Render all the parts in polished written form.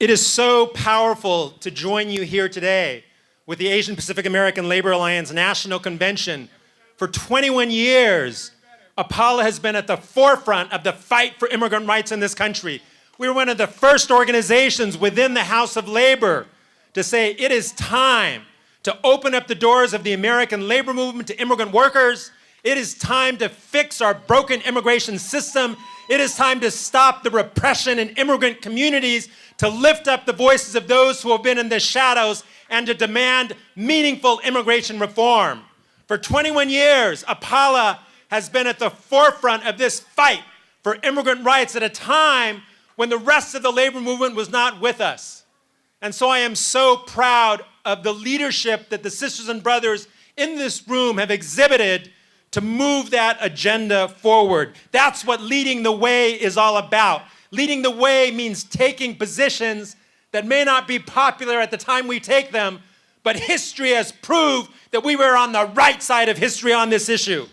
It is so powerful to join you here today with the Asian Pacific American Labor Alliance National Convention. For 21 years, APALA has been at the forefront of the fight for immigrant rights in this country. We were one of the first organizations within the House of Labor to say it is time to open up the doors of the American labor movement to immigrant workers. It is time to fix our broken immigration system. It is time to stop the repression in immigrant communities, to lift up the voices of those who have been in the shadows, and to demand meaningful immigration reform. For 21 years, APALA has been at the forefront of this fight for immigrant rights at a time when the rest of the labor movement was not with us. And so I am so proud of the leadership that the sisters and brothers in this room have exhibited to move that agenda forward. That's what leading the way is all about. Leading the way means taking positions that may not be popular at the time we take them, but history has proved that we were on the right side of history on this issue.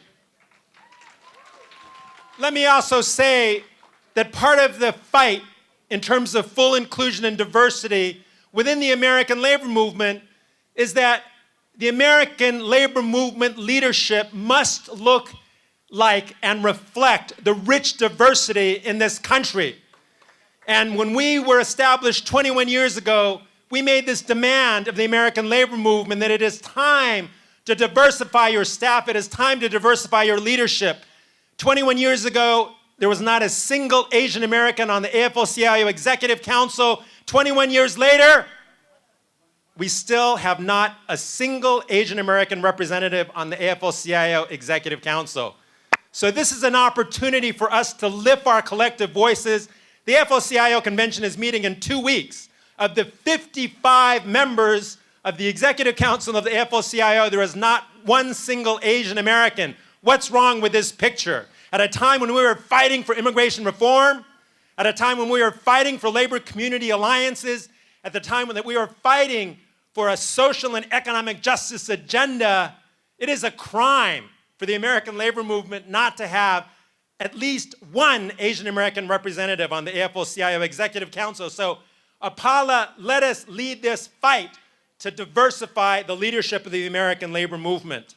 Let me also say that part of the fight in terms of full inclusion and diversity within the American labor movement is that the American labor movement leadership must look like and reflect the rich diversity in this country. And when we were established 21 years ago, we made this demand of the American labor movement that it is time to diversify your staff, it is time to diversify your leadership. 21 years ago, there was not a single Asian American on the AFL-CIO Executive Council. 21 years later, we still have not a single Asian American representative on the AFL-CIO Executive Council. So this is an opportunity for us to lift our collective voices. The AFL-CIO Convention is meeting in 2 weeks. Of the 55 members of the Executive Council of the AFL-CIO, there is not one single Asian American. What's wrong with this picture? At a time when we were fighting for immigration reform, at a time when we were fighting for labor community alliances, at the time when we were fighting for a social and economic justice agenda, it is a crime for the American labor movement not to have at least one Asian American representative on the AFL-CIO Executive Council. So APALA, let us lead this fight to diversify the leadership of the American labor movement.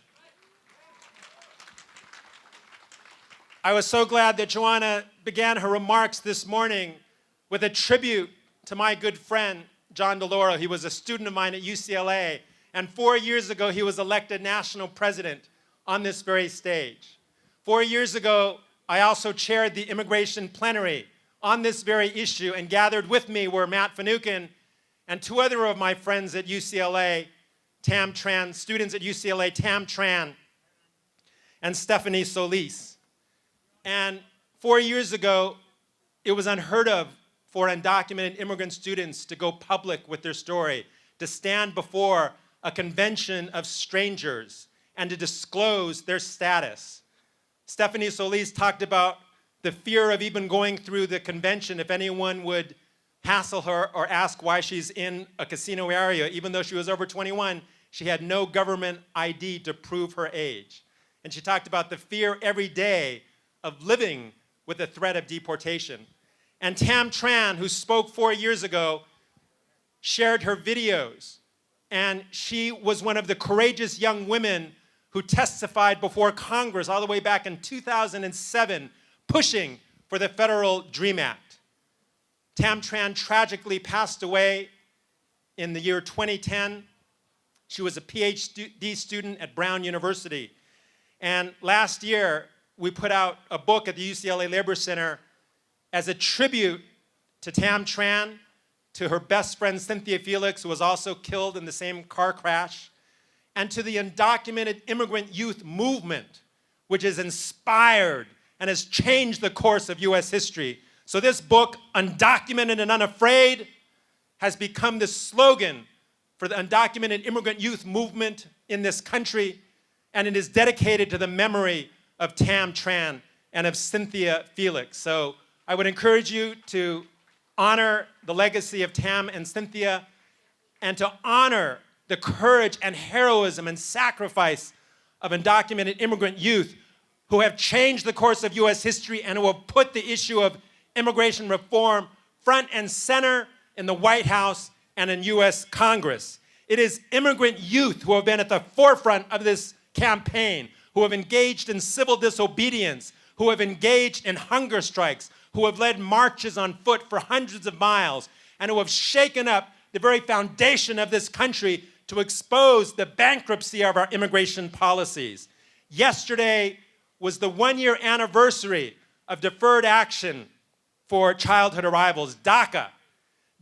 I was so glad that Joanna began her remarks this morning with a tribute to my good friend, John DeLauro. He was a student of mine at UCLA, and 4 years ago, he was elected national president on this very stage. 4 years ago, I also chaired the immigration plenary on this very issue, and gathered with me were Matt Finucane and two other of my friends at UCLA, Tam Tran, students at UCLA, Tam Tran and Stephanie Solis. And 4 years ago, it was unheard of for undocumented immigrant students to go public with their story, to stand before a convention of strangers and to disclose their status. Stephanie Solis talked about the fear of even going through the convention if anyone would hassle her or ask why she's in a casino area. Even though she was over 21, she had no government ID to prove her age. And she talked about the fear every day of living with the threat of deportation. And Tam Tran, who spoke 4 years ago, shared her videos. And she was one of the courageous young women who testified before Congress all the way back in 2007, pushing for the Federal Dream Act. Tam Tran tragically passed away in the year 2010. She was a PhD student at Brown University. And last year, we put out a book at the UCLA Labor Center as a tribute to Tam Tran, to her best friend Cynthia Felix, who was also killed in the same car crash, and to the undocumented immigrant youth movement, which has inspired and has changed the course of US history. So this book, Undocumented and Unafraid, has become the slogan for the undocumented immigrant youth movement in this country, and it is dedicated to the memory of Tam Tran and of Cynthia Felix. So I would encourage you to honor the legacy of Tam and Cynthia, and to honor the courage and heroism and sacrifice of undocumented immigrant youth who have changed the course of US history and who have put the issue of immigration reform front and center in the White House and in US Congress. It is immigrant youth who have been at the forefront of this campaign, who have engaged in civil disobedience, who have engaged in hunger strikes, who have led marches on foot for hundreds of miles, and who have shaken up the very foundation of this country to expose the bankruptcy of our immigration policies. Yesterday was the one-year anniversary of deferred action for childhood arrivals, DACA.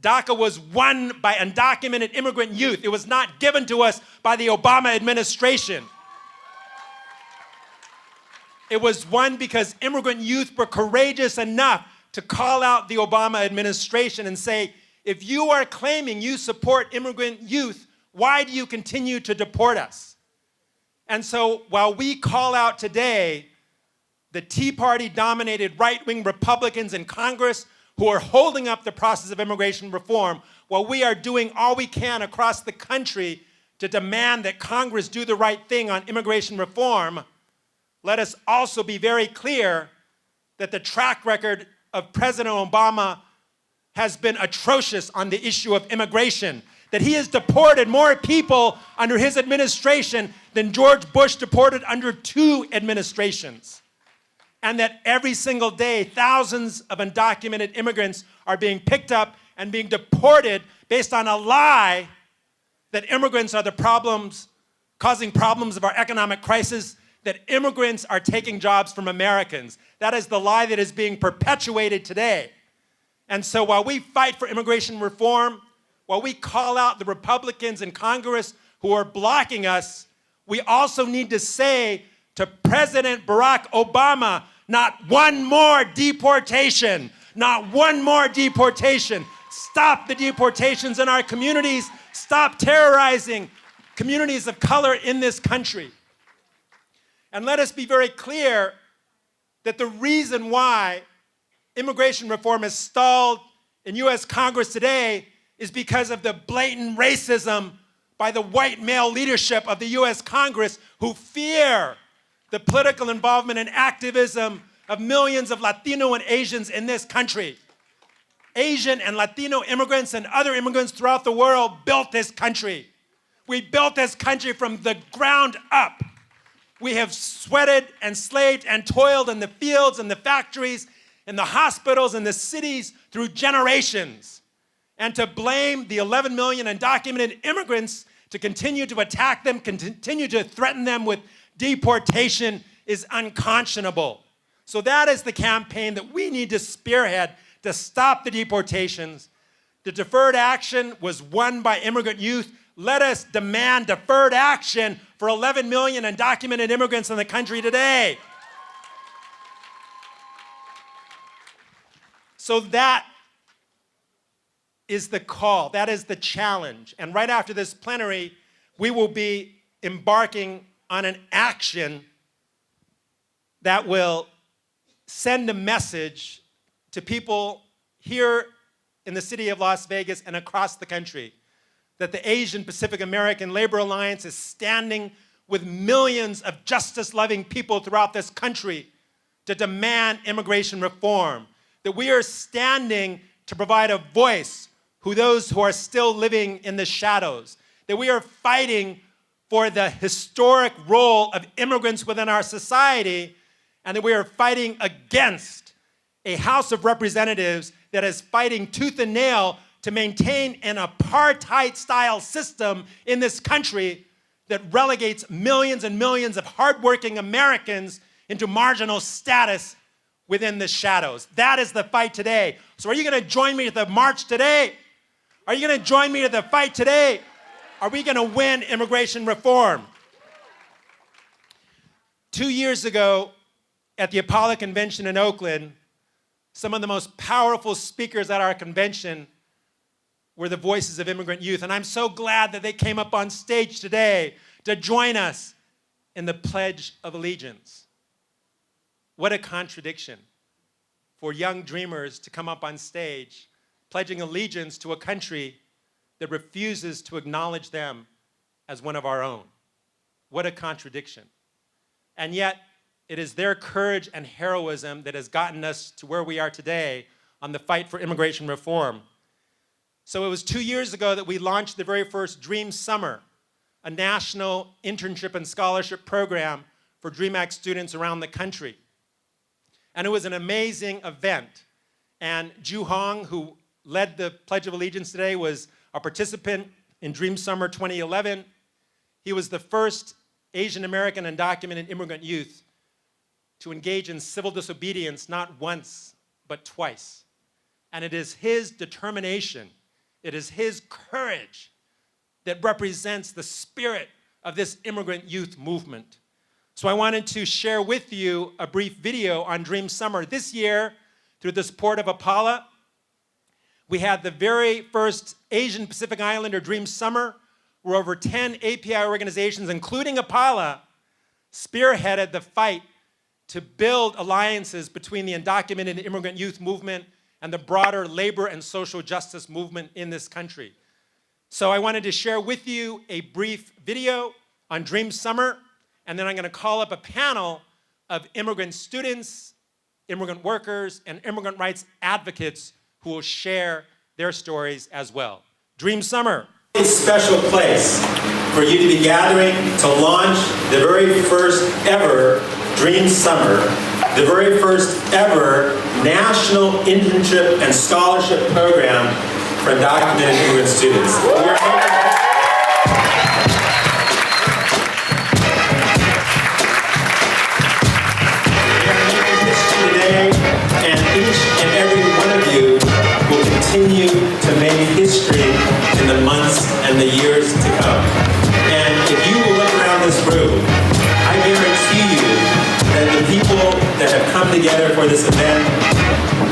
DACA was won by undocumented immigrant youth. It was not given to us by the Obama administration. It was won because immigrant youth were courageous enough to call out the Obama administration and say, if you are claiming you support immigrant youth, why do you continue to deport us? And so while we call out today the Tea Party-dominated right-wing Republicans in Congress who are holding up the process of immigration reform, while we are doing all we can across the country to demand that Congress do the right thing on immigration reform, let us also be very clear that the track record of President Obama has been atrocious on the issue of immigration, that he has deported more people under his administration than George Bush deported under 2 administrations. And that every single day, thousands of undocumented immigrants are being picked up and being deported based on a lie that immigrants are the problems, causing problems of our economic crisis, that immigrants are taking jobs from Americans. That is the lie that is being perpetuated today. And so while we fight for immigration reform, while we call out the Republicans in Congress who are blocking us, we also need to say to President Barack Obama, not one more deportation, not one more deportation. Stop the deportations in our communities. Stop terrorizing communities of color in this country. And let us be very clear that the reason why immigration reform is stalled in US Congress today is because of the blatant racism by the white male leadership of the US Congress who fear the political involvement and activism of millions of Latino and Asians in this country. Asian and Latino immigrants and other immigrants throughout the world built this country. We built this country from the ground up. We have sweated and slaved and toiled in the fields and the factories, in the hospitals and the cities through generations. And to blame the 11 million undocumented immigrants to continue to attack them, continue to threaten them with deportation is unconscionable. So that is the campaign that we need to spearhead to stop the deportations. The deferred action was won by immigrant youth. Let us demand deferred action for 11 million undocumented immigrants in the country today. So that is the call, that is the challenge. And right after this plenary, we will be embarking on an action that will send a message to people here in the city of Las Vegas and across the country that the Asian Pacific American Labor Alliance is standing with millions of justice-loving people throughout this country to demand immigration reform. That we are standing to provide a voice to those who are still living in the shadows. That we are fighting for the historic role of immigrants within our society, and that we are fighting against a House of Representatives that is fighting tooth and nail to maintain an apartheid-style system in this country that relegates millions and millions of hardworking Americans into marginal status within the shadows. That is the fight today. So are you going to join me at the march today? Are you going to join me at the fight today? Are we going to win immigration reform? 2 years ago at the APALA convention in Oakland, some of the most powerful speakers at our convention were the voices of immigrant youth. And I'm so glad that they came up on stage today to join us in the Pledge of Allegiance. What a contradiction for young dreamers to come up on stage pledging allegiance to a country that refuses to acknowledge them as one of our own. What a contradiction. And yet, it is their courage and heroism that has gotten us to where we are today on the fight for immigration reform. So it was 2 years ago that we launched the very first Dream Summer, a national internship and scholarship program for DreamAct students around the country. And it was an amazing event. And Ju Hong, who led the Pledge of Allegiance today, was a participant in Dream Summer 2011. He was the first Asian American undocumented immigrant youth to engage in civil disobedience not once, but twice. And it is his determination, it is his courage that represents the spirit of this immigrant youth movement. So I wanted to share with you a brief video on Dream Summer. This year, through the support of APALA, we had the very first Asian Pacific Islander Dream Summer, where over 10 API organizations, including APALA, spearheaded the fight to build alliances between the undocumented immigrant youth movement and the broader labor and social justice movement in this country. So I wanted to share with you a brief video on Dream Summer, and then I'm going to call up a panel of immigrant students, immigrant workers, and immigrant rights advocates who will share their stories as well. Dream Summer. A special place for you to be gathering to launch the very first ever Dream Summer, the very first ever national internship and scholarship program for undocumented immigrant students. Continue to make history in the months and the years to come. And if you will look around this room, I guarantee you that the people that have come together for this event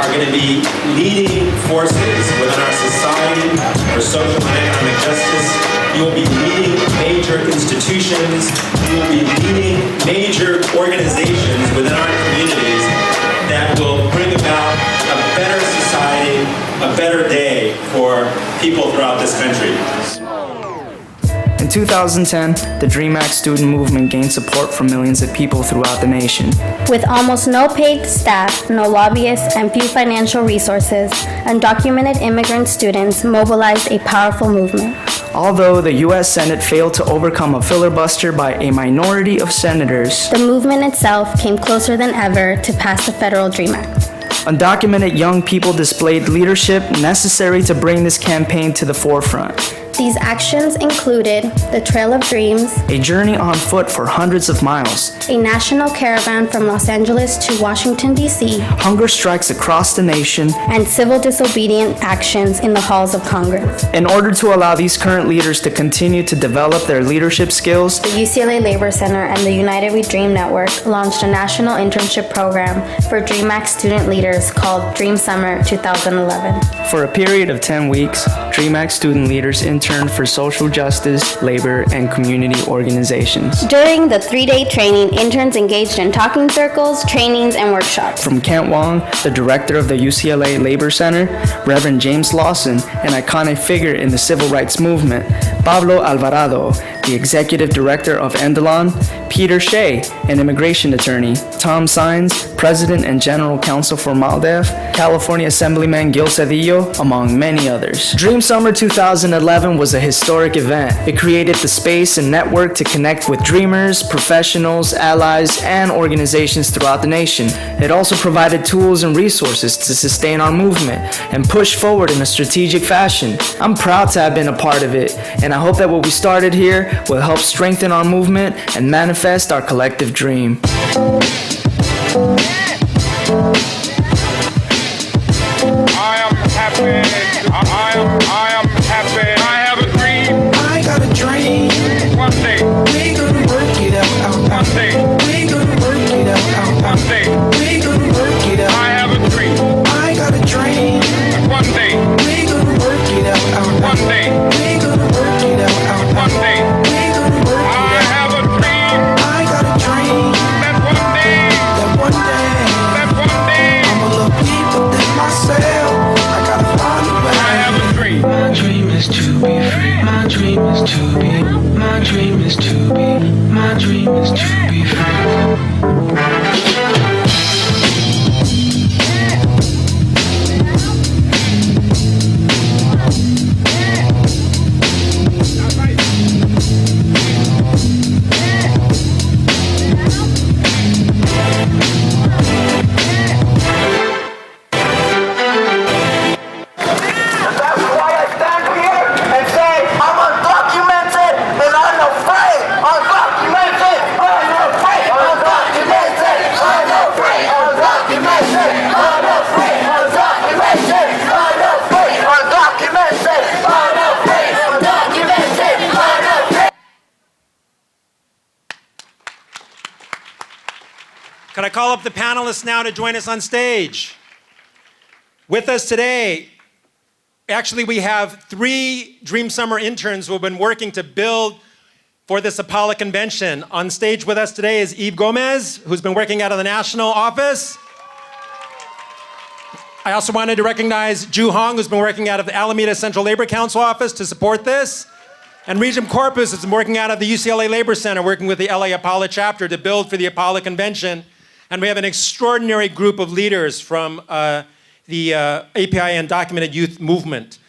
are going to be leading forces within our society for social and economic justice. You will be leading major institutions. You will be leading major organizations within our communities that will bring about a better society, a better day for people throughout this country. In 2010, the DreamAct student movement gained support from millions of people throughout the nation. With almost no paid staff, no lobbyists, and few financial resources, undocumented immigrant students mobilized a powerful movement. Although the U.S. Senate failed to overcome a filibuster by a minority of senators, the movement itself came closer than ever to pass the federal Dream Act. Undocumented young people displayed leadership necessary to bring this campaign to the forefront. These actions included the Trail of Dreams, a journey on foot for hundreds of miles, a national caravan from Los Angeles to Washington, D.C., hunger strikes across the nation, and civil disobedient actions in the halls of Congress. In order to allow these current leaders to continue to develop their leadership skills, the UCLA Labor Center and the United We Dream Network launched a national internship program for DreamAct student leaders called Dream Summer 2011. For a period of 10 weeks, DreamAct student leaders interned for social justice, labor, and community organizations. During the 3-day training, interns engaged in talking circles, trainings, and workshops. From Kent Wong, the director of the UCLA Labor Center, Reverend James Lawson, an iconic figure in the civil rights movement, Pablo Alvarado, the executive director of Endalon, Peter Shea, an immigration attorney, Tom Sines, president and general counsel for MALDEF, California Assemblyman Gil Cedillo, among many others. Dream Summer 2011 was a historic event. It created the space and network to connect with dreamers, professionals, allies, and organizations throughout the nation. It also provided tools and resources to sustain our movement and push forward in a strategic fashion. I'm proud to have been a part of it, and I hope that what we started here will help strengthen our movement and manifest our collective dream. I am happy. I am happy. I have a dream. I got a dream. One day We gonna work it out. one day We gonna work it out. one day We gonna work it out. I have a dream. I got a dream. One day We gonna work it out. one day We gonna work it out. one day We gonna work it I out. have a dream. I got a dream. That one day That one day I'ma I'ma love people than myself. I gotta find a way. Could I call up the panelists now to join us on stage? With us today, actually we have 3 Dream Summer interns who have been working to build for this APALA convention. On stage with us today is Yves Gomez, who's been working out of the national office. I also wanted to recognize Ju Hong, who's been working out of the Alameda Central Labor Council office to support this. And Regem Corpus has been working out of the UCLA Labor Center, working with the LA APALA chapter to build for the APALA convention. And we have an extraordinary group of leaders from the API Undocumented Youth Movement.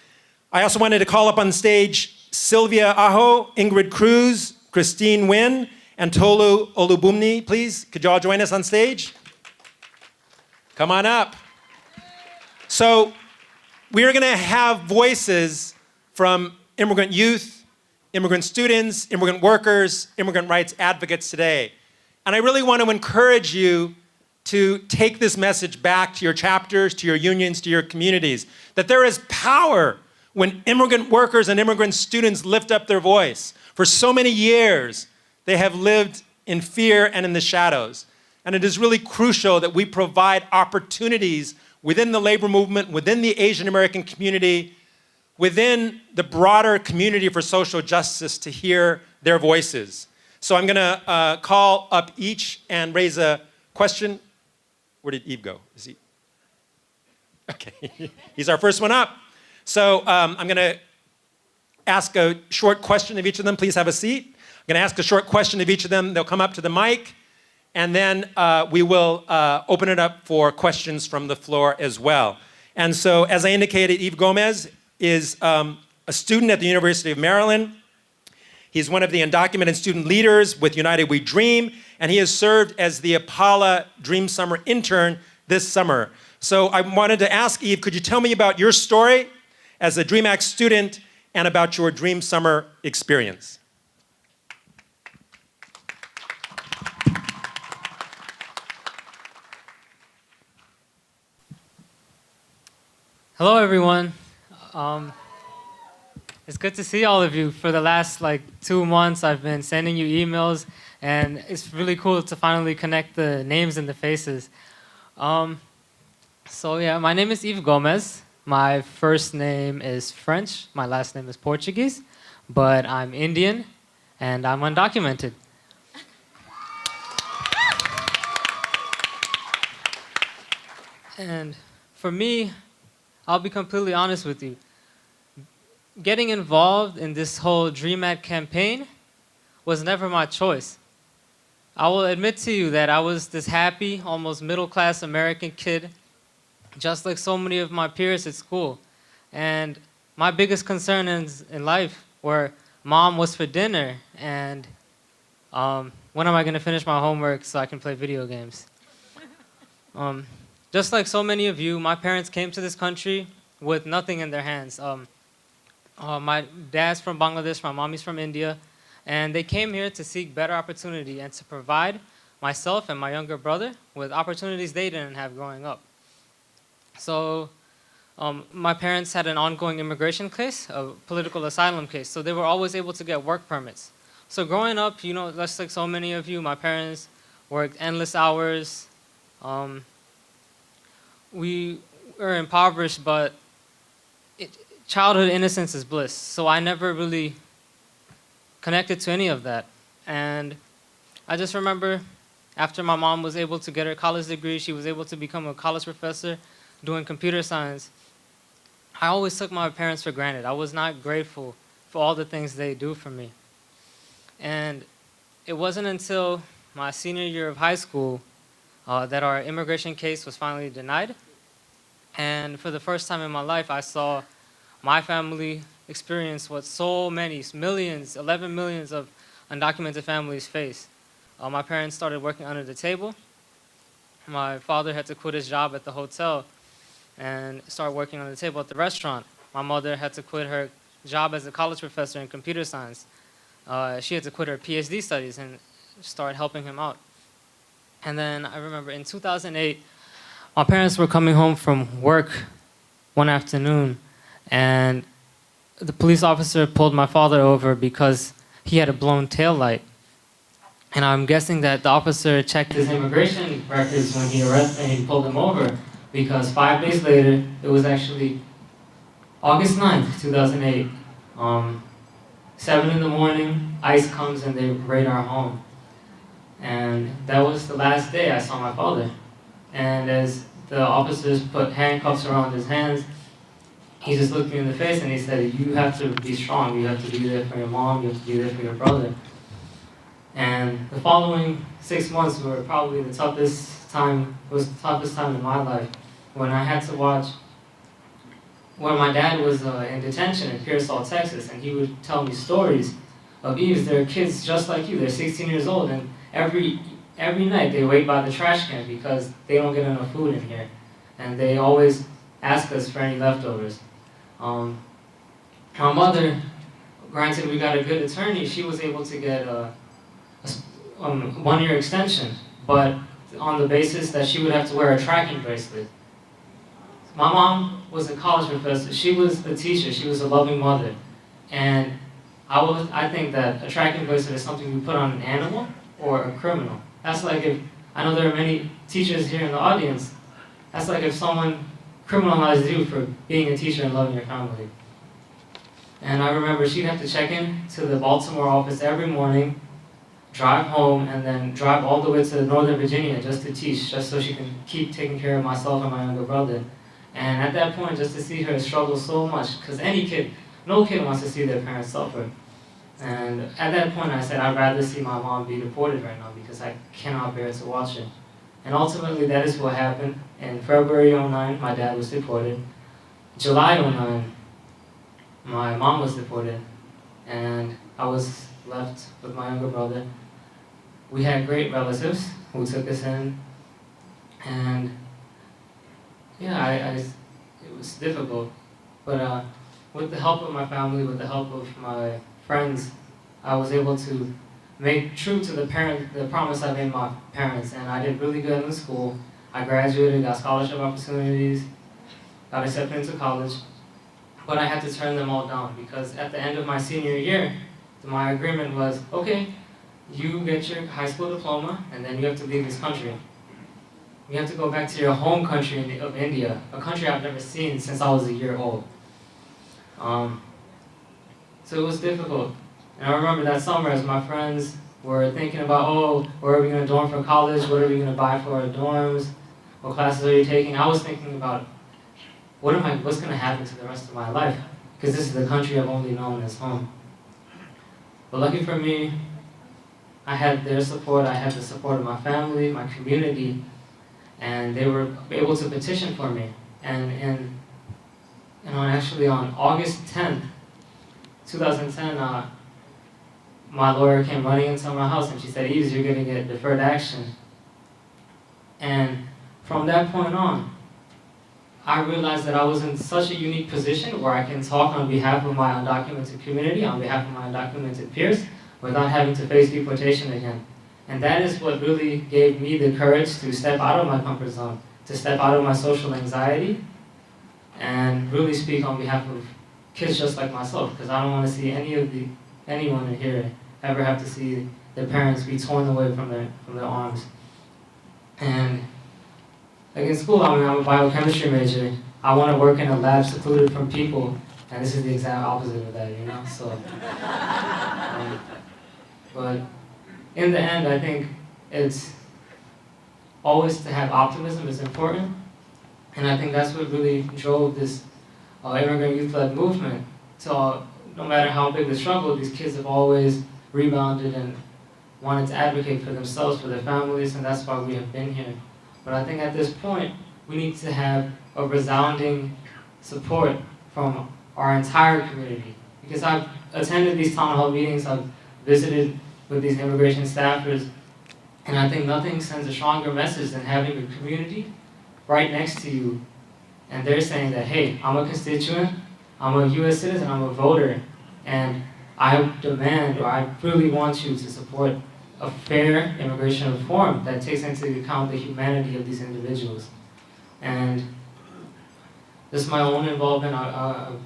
I also wanted to call up on stage Sylvia Aho, Ingrid Cruz, Christine Nguyen, and Tolu Olubumni, please. Could you all join us on stage? Come on up. So we are going to have voices from immigrant youth, immigrant students, immigrant workers, immigrant rights advocates today. And I really want to encourage you to take this message back to your chapters, to your unions, to your communities, that there is power when immigrant workers and immigrant students lift up their voice. For so many years, they have lived in fear and in the shadows. And it is really crucial that we provide opportunities within the labor movement, within the Asian American community, within the broader community for social justice to hear their voices. So I'm gonna call up each and raise a question. Where did Yves go? Is he? Okay, he's our first one up. So I'm gonna ask a short question of each of them. Please have a seat. I'm gonna ask a short question of each of them. They'll come up to the mic. And then we will open it up for questions from the floor as well. And so, as I indicated, Yves Gomez is a student at the University of Maryland. He's one of the undocumented student leaders with United We Dream, and he has served as the APALA Dream Summer intern this summer. So I wanted to ask Yves, could you tell me about your story as a DreamAct student and about your Dream Summer experience? Hello, everyone. It's good to see all of you. For the last 2 months, I've been sending you emails, and it's really cool to finally connect the names and the faces. So yeah, my name is Yves Gomez. My first name is French. My last name is Portuguese, but I'm Indian, and I'm undocumented. And for me, I'll be completely honest with you. Getting involved in this whole DreamAct campaign was never my choice. I will admit to you that I was this happy, almost middle-class American kid, just like so many of my peers at school. And my biggest concern in life were, Mom, what's for dinner? And when am I going to finish my homework so I can play video games? Just like so many of you, my parents came to this country with nothing in their hands. My dad's from Bangladesh, my mommy's from India, and they came here to seek better opportunity and to provide myself and my younger brother with opportunities they didn't have growing up. So my parents had an ongoing immigration case, a political asylum case, so they were always able to get work permits. So growing up, just like so many of you, my parents worked endless hours. We were impoverished, but childhood innocence is bliss. So I never really connected to any of that. And I just remember after my mom was able to get her college degree, she was able to become a college professor doing computer science. I always took my parents for granted. I was not grateful for all the things they do for me. And it wasn't until my senior year of high school that our immigration case was finally denied. And for the first time in my life, I saw my family experience what so many, millions, 11 millions of undocumented families face. My parents started working under the table. My father had to quit his job at the hotel and start working on the table at the restaurant. My mother had to quit her job as a college professor in computer science. She had to quit her PhD studies and start helping him out. And then I remember in 2008, my parents were coming home from work one afternoon, and the police officer pulled my father over because he had a blown taillight. And I'm guessing that the officer checked his immigration records when he arrested and he pulled him over, because 5 days later, it was actually August 9th, 2008. 7 in the morning, ICE comes and they raid our home. And that was the last day I saw my father. And as the officers put handcuffs around his hands, he just looked me in the face and he said, "You have to be strong. You have to be there for your mom. You have to be there for your brother." And the following 6 months were probably the toughest time, was the toughest time in my life, when I had to watch, when my dad was in detention in Pearsall, Texas, and he would tell me stories of Yves. There are kids just like you, they're 16 years old, and every night they wait by the trash can because they don't get enough food in here. And they always ask us for any leftovers. My mother, granted we got a good attorney, she was able to get a 1-year extension, but on the basis that she would have to wear a tracking bracelet. My mom was a college professor, she was a teacher, she was a loving mother. And I think that a tracking bracelet is something we put on an animal or a criminal. That's like if, I know there are many teachers here in the audience, that's like if someone criminalized you for being a teacher and loving your family. And I remember she'd have to check in to the Baltimore office every morning, drive home, and then drive all the way to Northern Virginia just to teach, just so she can keep taking care of myself and my younger brother. And at that point, just to see her struggle so much, because no kid wants to see their parents suffer. And at that point, I said, I'd rather see my mom be deported right now because I cannot bear to watch it. And ultimately, that is what happened. In February 2009, my dad was deported. July 2009, my mom was deported, and I was left with my younger brother. We had great relatives who took us in, and yeah, it was difficult. But with the help of my family, with the help of my friends, I was able to make true to the promise I made my parents, and I did really good in school. I graduated, got scholarship opportunities, got accepted into college, but I had to turn them all down because at the end of my senior year, my agreement was, okay, you get your high school diploma, and then you have to leave this country. You have to go back to your home country of India, a country I've never seen since I was a year old. So it was difficult. And I remember that summer as my friends were thinking about, oh, where are we going to dorm for college? What are we going to buy for our dorms? What classes are you taking? I was thinking about, what's going to happen to the rest of my life? Because this is the country I've only known as home. But lucky for me, I had their support, I had the support of my family, my community, and they were able to petition for me. And actually on August 10th, 2010, my lawyer came running into my house and she said, Yves, you're going to get deferred action. And from that point on, I realized that I was in such a unique position where I can talk on behalf of my undocumented community, on behalf of my undocumented peers, without having to face deportation again. And that is what really gave me the courage to step out of my comfort zone, to step out of my social anxiety, and really speak on behalf of kids just like myself, because I don't want to see anyone in here ever have to see their parents be torn away from their arms. And like in school, I'm a biochemistry major. I want to work in a lab secluded from people, and this is the exact opposite of that, you know? So, but in the end, I think it's always to have optimism is important, and I think that's what really drove this immigrant youth-led movement. So no matter how big the struggle, these kids have always rebounded and wanted to advocate for themselves, for their families, and that's why we have been here. But I think at this point, we need to have a resounding support from our entire community. Because I've attended these town hall meetings, I've visited with these immigration staffers, and I think nothing sends a stronger message than having a community right next to you. And they're saying that, hey, I'm a constituent, I'm a US citizen, I'm a voter, and I demand, or I really want you to support a fair immigration reform that takes into account the humanity of these individuals. And this is my own involvement.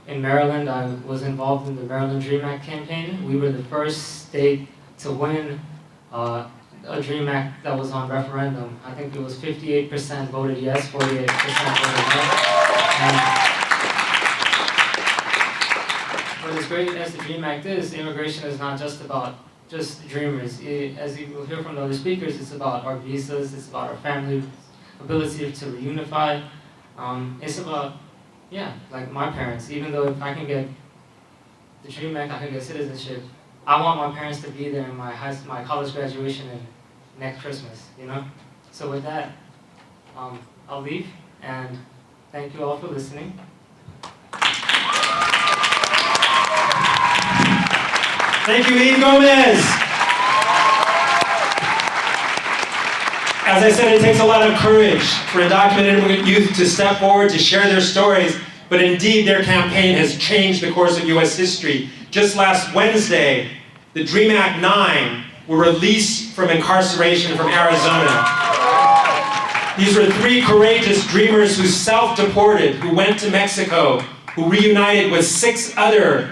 In Maryland, I was involved in the Maryland DREAM Act campaign. We were the first state to win a DREAM Act that was on referendum. I think it was 58% voted yes, 48% voted no. And but as great as the DREAM Act is, immigration is not just about just dreamers. As you will hear from the other speakers, it's about our visas, it's about our family ability to reunify. It's about, yeah, like my parents. Even though if I can get the DREAM Act, I can get citizenship, I want my parents to be there in my college graduation and next Christmas, you know? So with that, I'll leave, and thank you all for listening. Thank you, Yves Gomez. As I said, it takes a lot of courage for undocumented immigrant youth to step forward to share their stories, but indeed their campaign has changed the course of U.S. history. Just last Wednesday, the DREAM Act 9 were released from incarceration from Arizona. These were 3 courageous dreamers who self-deported, who went to Mexico, who reunited with 6 other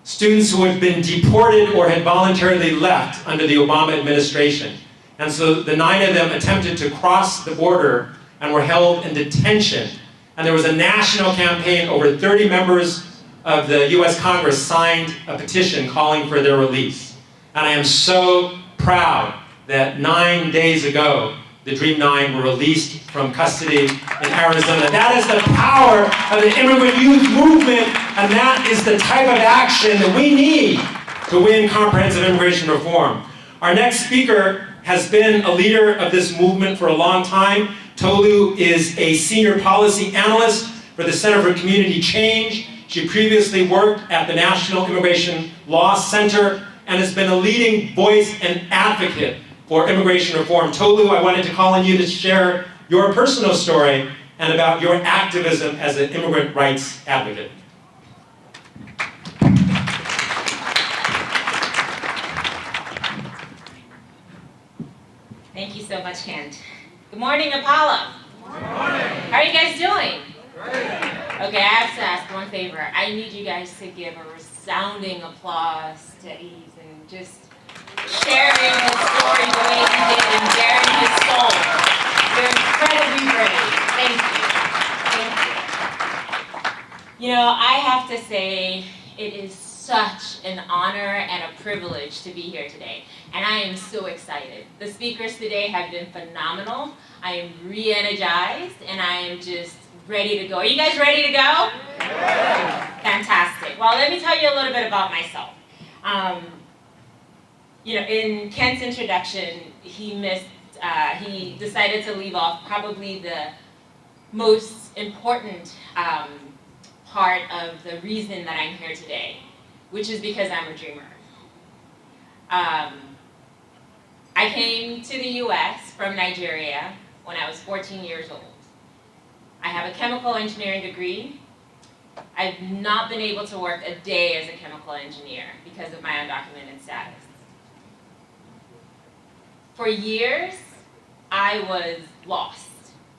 students who had been deported or had voluntarily left under the Obama administration. And so the 9 of them attempted to cross the border and were held in detention. And there was a national campaign. Over 30 members of the US Congress signed a petition calling for their release. And I am so proud that 9 days ago, the DREAM 9 were released from custody in Arizona. That is the power of the immigrant youth movement, and that is the type of action that we need to win comprehensive immigration reform. Our next speaker has been a leader of this movement for a long time. Tolu is a senior policy analyst for the Center for Community Change. She previously worked at the National Immigration Law Center and has been a leading voice and advocate for immigration reform. Tolu, I wanted to call on you to share your personal story and about your activism as an immigrant rights advocate. Thank you so much, Kent. Good morning, APALA. Good morning. How are you guys doing? Great. Okay, I have to ask one favor. I need you guys to give a resounding applause to Yves and just sharing his story the way he did and bearing his soul. You're incredibly brave. Thank you. Thank you. You know, I have to say, it is such an honor and a privilege to be here today. And I am so excited. The speakers today have been phenomenal. I am re-energized and I am just ready to go. Are you guys ready to go? Yeah. Fantastic. Well, let me tell you a little bit about myself. You know, in Kent's introduction, he decided to leave off probably the most important part of the reason that I'm here today, which is because I'm a dreamer. I came to the US from Nigeria when I was 14 years old. I have a chemical engineering degree. I've not been able to work a day as a chemical engineer because of my undocumented status. For years, I was lost,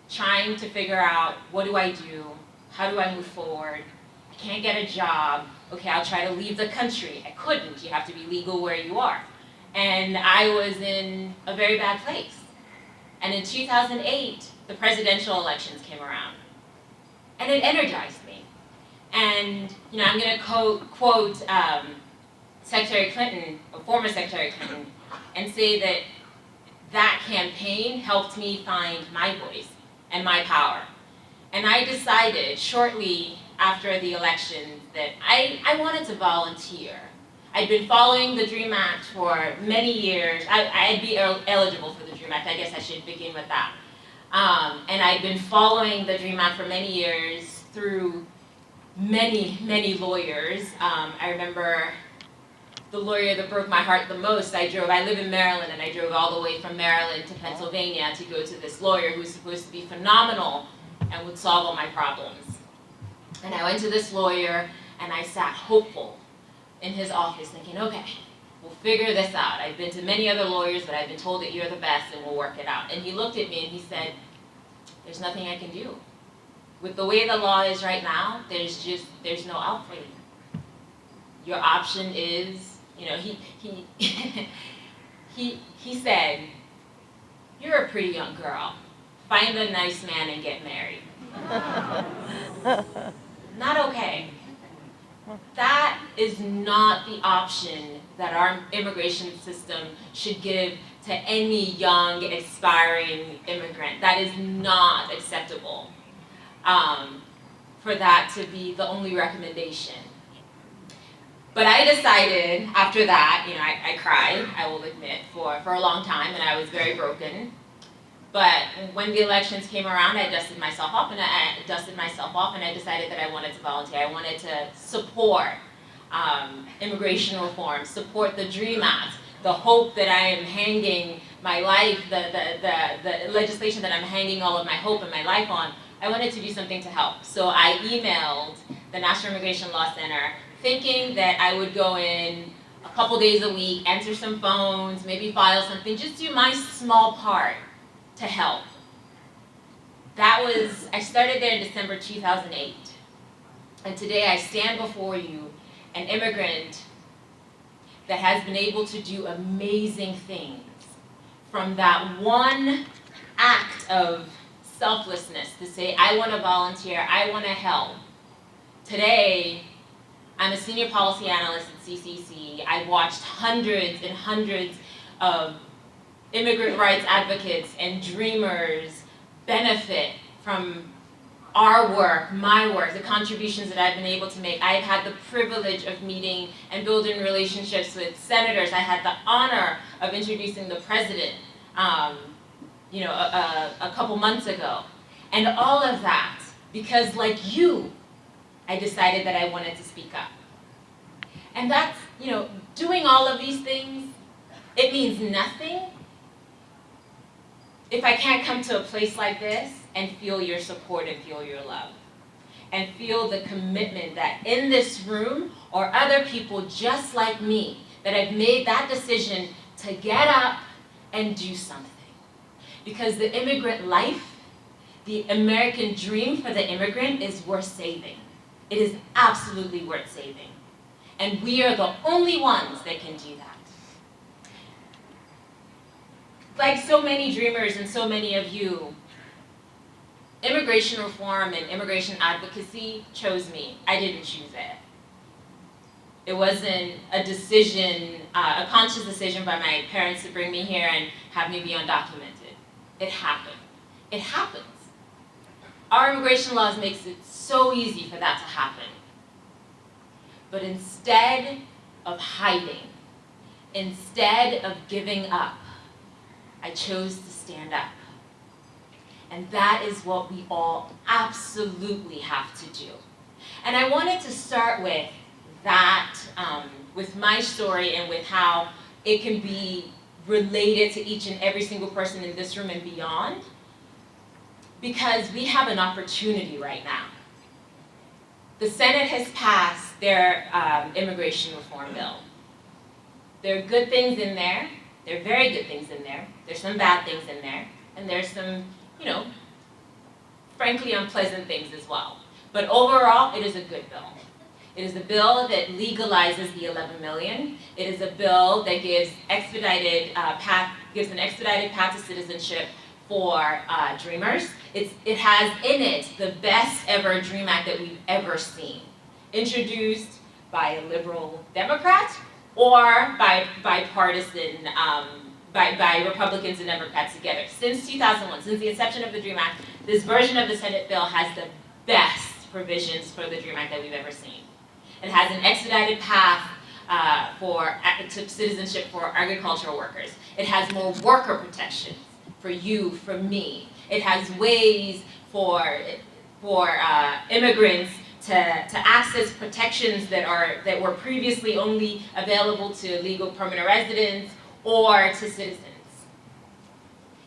trying to figure out, what do I do? How do I move forward? I can't get a job. Okay, I'll try to leave the country. I couldn't. You have to be legal where you are. And I was in a very bad place. And in 2008, the presidential elections came around. And it energized me. And you know, I'm going to quote Secretary Clinton, or former Secretary Clinton, and say that that campaign helped me find my voice and my power. And I decided shortly after the election that I wanted to volunteer. I'd been following the DREAM Act for many years. I'd be eligible for the DREAM Act. I guess I should begin with that. And I'd been following the DREAM Act for many years through many lawyers. I remember the lawyer that broke my heart the most. I live in Maryland, and I drove all the way from Maryland to Pennsylvania to go to this lawyer who's supposed to be phenomenal and would solve all my problems. And I went to this lawyer, and I sat hopeful in his office thinking, okay, we'll figure this out. I've been to many other lawyers, but I've been told that you're the best and we'll work it out. And he looked at me and he said, there's nothing I can do. With the way the law is right now, there's no out for you. Your option is, you know, he said, "You're a pretty young girl. Find a nice man and get married." Not okay. That is not the option that our immigration system should give to any young, aspiring immigrant. That is not acceptable for that to be the only recommendation. But I decided after that, I cried, I will admit, for a long time, and I was very broken. But when the elections came around, I dusted myself off, and I decided that I wanted to volunteer. I wanted to support immigration reform, support the DREAM Act, the hope that I am hanging my life, the legislation that I'm hanging all of my hope and my life on. I wanted to do something to help. So I emailed the National Immigration Law Center, thinking that I would go in a couple days a week, answer some phones, maybe file something, just do my small part to help. I started there in December 2008. And today I stand before you, an immigrant that has been able to do amazing things. From that one act of selflessness to say, I want to volunteer, I want to help. Today, I'm a senior policy analyst at CCC. I've watched hundreds and hundreds of immigrant rights advocates and dreamers benefit from our work, my work, the contributions that I've been able to make. I've had the privilege of meeting and building relationships with senators. I had the honor of introducing the president, a couple months ago. And all of that, because like you, I decided that I wanted to speak up. And that's, doing all of these things, it means nothing if I can't come to a place like this and feel your support and feel your love. And feel the commitment that in this room or other people just like me that have made that decision to get up and do something. Because the immigrant life, the American dream for the immigrant is worth saving. It is absolutely worth saving. And we are the only ones that can do that. Like so many dreamers and so many of you, immigration reform and immigration advocacy chose me. I didn't choose it. It wasn't a decision, a conscious decision by my parents to bring me here and have me be undocumented. It happened. It happens. Our immigration laws makes it so easy for that to happen. But instead of hiding, instead of giving up, I chose to stand up. And that is what we all absolutely have to do. And I wanted to start with that, with my story and with how it can be related to each and every single person in this room and beyond, because we have an opportunity right now. The Senate has passed their immigration reform bill. There are good things in there. There are very good things in there. There's some bad things in there. And there's some, frankly unpleasant things as well. But overall, it is a good bill. It is a bill that legalizes the 11 million. It is a bill that gives an expedited path to citizenship for dreamers. It has in it the best ever DREAM Act that we've ever seen, introduced by a liberal Democrat or by bipartisan, by Republicans and Democrats together. Since 2001, since the inception of the DREAM Act, this version of the Senate bill has the best provisions for the DREAM Act that we've ever seen. It has an expedited path to citizenship for agricultural workers. It has more worker protections for you, for me. It has ways for immigrants to access protections that were previously only available to legal permanent residents or to citizens.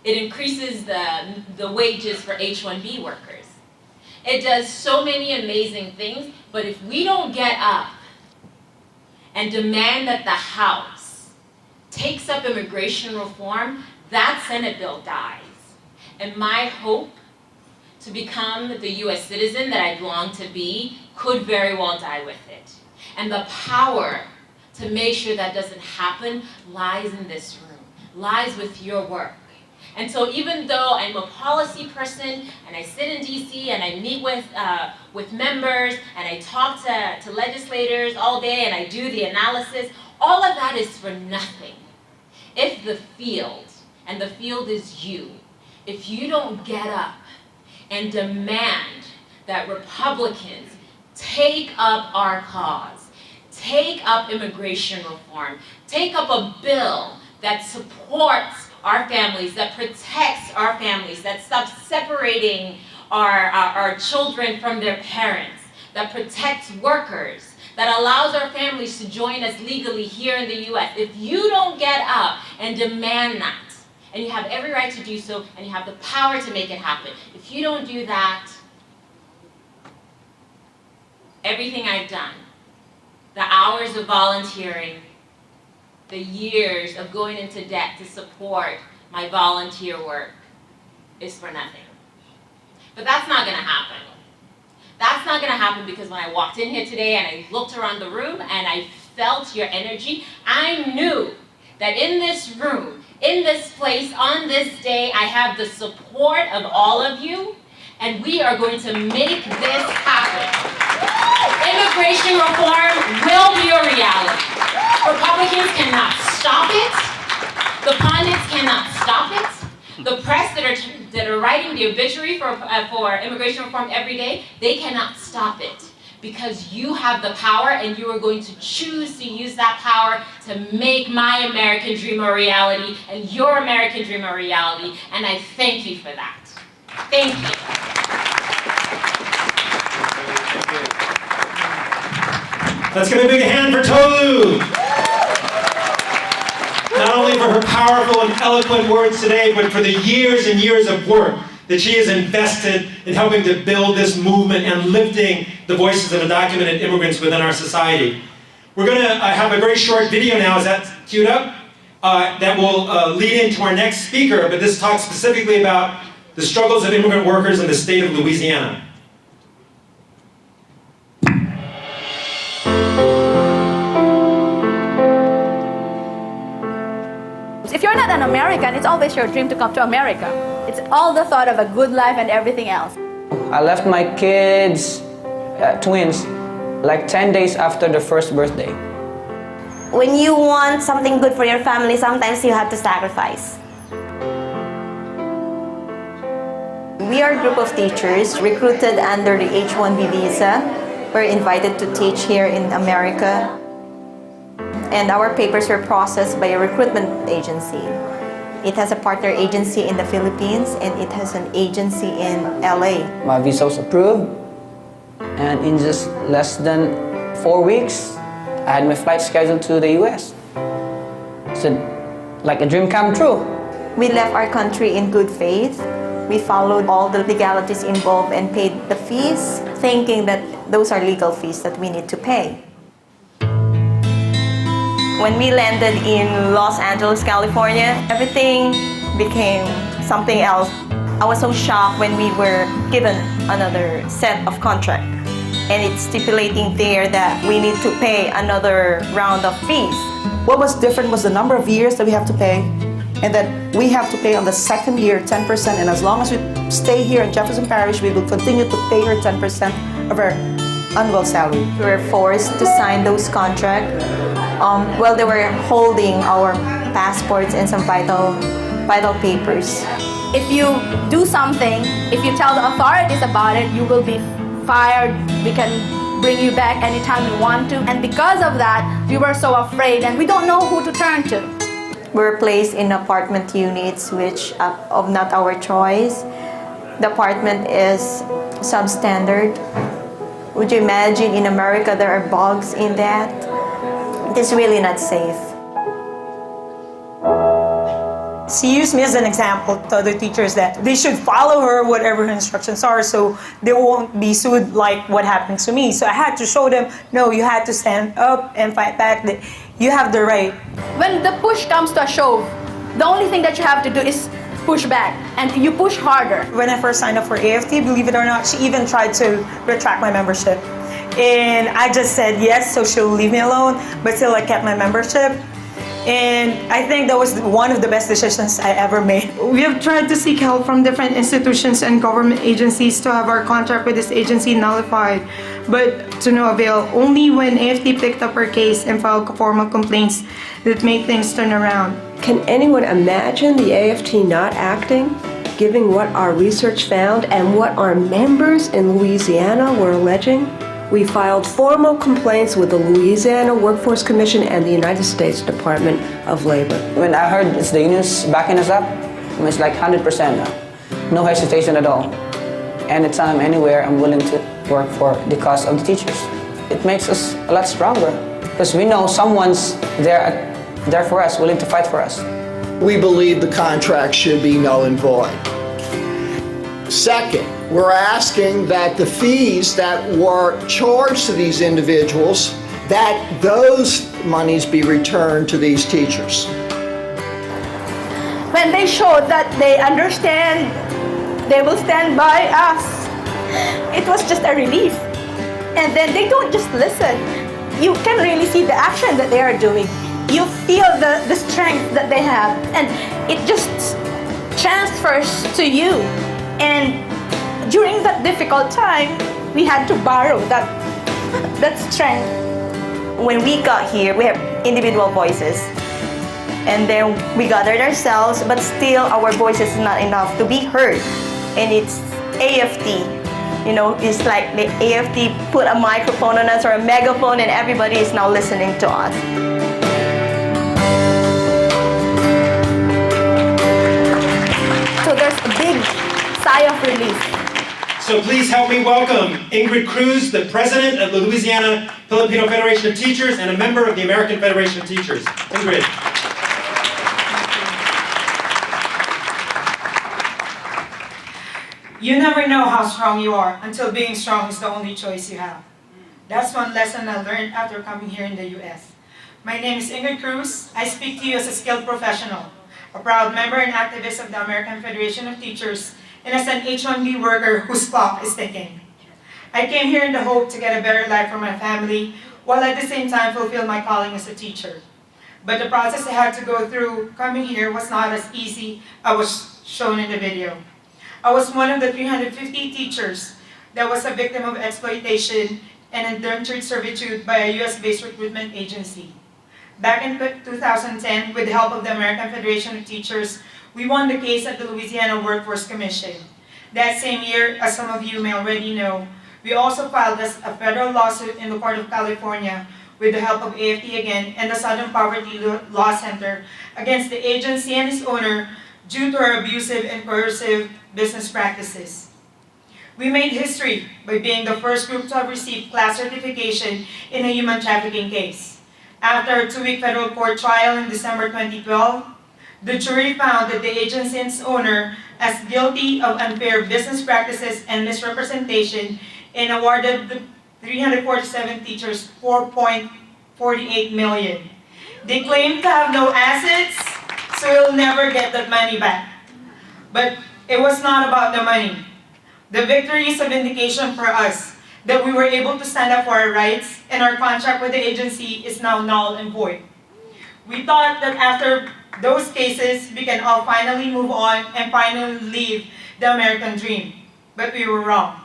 It increases the wages for H-1B workers. It does so many amazing things, but if we don't get up and demand that the House takes up immigration reform, that Senate bill dies. And my hope to become the US citizen that I long to be could very well die with it. And the power to make sure that doesn't happen lies in this room. lies with your work. And so even though I'm a policy person and I sit in DC and I meet with members and I talk to legislators all day and I do the analysis, all of that is for nothing. If the field, and the field is you, if you don't get up and demand that Republicans take up our cause, take up immigration reform, take up a bill that supports our families, that protects our families, that stops separating our children from their parents, that protects workers, that allows our families to join us legally here in the US. If you don't get up and demand that, and you have every right to do so, and you have the power to make it happen, if you don't do that, everything I've done, the hours of volunteering, the years of going into debt to support my volunteer work is for nothing. But that's not gonna happen. That's not gonna happen because when I walked in here today and I looked around the room and I felt your energy, I knew that in this room, in this place, on this day, I have the support of all of you, and we are going to make this happen. Immigration reform will be a reality. Republicans cannot stop it. The pundits cannot stop it. The press that are writing the obituary for immigration reform every day, they cannot stop it. Because you have the power and you are going to choose to use that power to make my American dream a reality and your American dream a reality. And I thank you for that. Thank you. Let's give a big hand for Tolu. Not only for her powerful and eloquent words today, but for the years and years of work that she has invested in helping to build this movement and lifting the voices of undocumented immigrants within our society. We're going to have a very short video now, is that queued up? That will lead into our next speaker, but this talks specifically about the struggles of immigrant workers in the state of Louisiana. If you're not an American, it's always your dream to come to America. It's all the thought of a good life and everything else. I left my kids, twins, like 10 days after the first birthday. When you want something good for your family, sometimes you have to sacrifice. We are a group of teachers recruited under the H-1B visa. We're invited to teach here in America. And our papers were processed by a recruitment agency. It has a partner agency in the Philippines and it has an agency in LA. My visa was approved, and in just less than 4 weeks, I had my flight scheduled to the US. So, like a dream come true. We left our country in good faith. We followed all the legalities involved and paid the fees, thinking that those are legal fees that we need to pay. When we landed in Los Angeles, California, everything became something else. I was so shocked when we were given another set of contract. And it's stipulating there that we need to pay another round of fees. What was different was the number of years that we have to pay, and that we have to pay on the second year 10%, and as long as we stay here in Jefferson Parish, we will continue to pay her 10% of our annual salary. We were forced to sign those contracts. Well, they were holding our passports and some vital papers. If you do something, if you tell the authorities about it, you will be fired. We can bring you back anytime we want to. And because of that, we were so afraid and we don't know who to turn to. We're placed in apartment units which of not our choice. The apartment is substandard. Would you imagine in America there are bugs in that? It is really not safe. She used me as an example to other teachers that they should follow her whatever her instructions are so they won't be sued like what happened to me. So I had to show them, no, you had to stand up and fight back, that you have the right. When the push comes to a shove, the only thing that you have to do is push back and you push harder. When I first signed up for AFT, believe it or not, she even tried to retract my membership. And I just said yes, so she'll leave me alone, but still I kept my membership. And I think that was one of the best decisions I ever made. We have tried to seek help from different institutions and government agencies to have our contract with this agency nullified, but to no avail. Only when AFT picked up our case and filed formal complaints that made things turn around. Can anyone imagine the AFT not acting, given what our research found and what our members in Louisiana were alleging? We filed formal complaints with the Louisiana Workforce Commission and the United States Department of Labor. When I heard it's the unions backing us up, it's like 100%. No hesitation at all. Anytime, anywhere, I'm willing to work for the cause of the teachers. It makes us a lot stronger because we know someone's there for us, willing to fight for us. We believe the contract should be null and void. Second, we're asking that the fees that were charged to these individuals, that those monies be returned to these teachers. When they showed that they understand, they will stand by us, it was just a relief. And then they don't just listen. You can really see the action that they are doing. You feel the strength that they have, and it just transfers to you. And during that difficult time, we had to borrow that strength. When we got here, we have individual voices. And then we gathered ourselves, but still our voice is not enough to be heard. And it's AFT. You know, it's like the AFT put a microphone on us or a megaphone, and everybody is now listening to us. So there's a big sigh of relief. So please help me welcome Ingrid Cruz, the president of the Louisiana Filipino Federation of Teachers and a member of the American Federation of Teachers. Ingrid. You never know how strong you are until being strong is the only choice you have. That's one lesson I learned after coming here in the US. My name is Ingrid Cruz. I speak to you as a skilled professional, a proud member and activist of the American Federation of Teachers, and as an H-1B worker whose clock is ticking. I came here in the hope to get a better life for my family, while at the same time fulfill my calling as a teacher. But the process I had to go through coming here was not as easy as was shown in the video. I was one of the 350 teachers that was a victim of exploitation and indentured servitude by a US-based recruitment agency. Back in 2010, with the help of the American Federation of Teachers, we won the case at the Louisiana Workforce Commission. That same year, as some of you may already know, we also filed a federal lawsuit in the Court of California with the help of AFT again and the Southern Poverty Law Center against the agency and its owner due to our abusive and coercive business practices. We made history by being the first group to have received class certification in a human trafficking case. After a 2-week federal court trial in December 2012, the jury found that the agency and its owner as guilty of unfair business practices and misrepresentation and awarded the 347 teachers $4.48 million. They claim to have no assets, so we'll never get that money back. But it was not about the money. The victory is a vindication for us that we were able to stand up for our rights, and our contract with the agency is now null and void. We thought that after those cases, we can all finally move on and finally live the American dream. But we were wrong.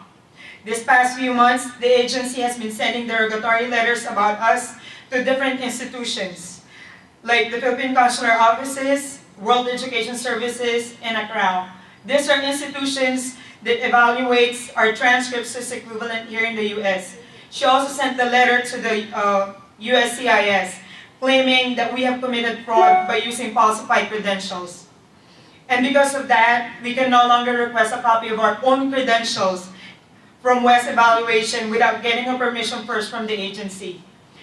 This past few months, the agency has been sending derogatory letters about us to different institutions, like the Philippine Consular Offices, World Education Services, and ACRAO. These are institutions that evaluates our transcripts as equivalent here in the US. She also sent a letter to the USCIS, claiming that we have committed fraud by using falsified credentials. And because of that, we can no longer request a copy of our own credentials from West Evaluation without getting a permission first from the agency,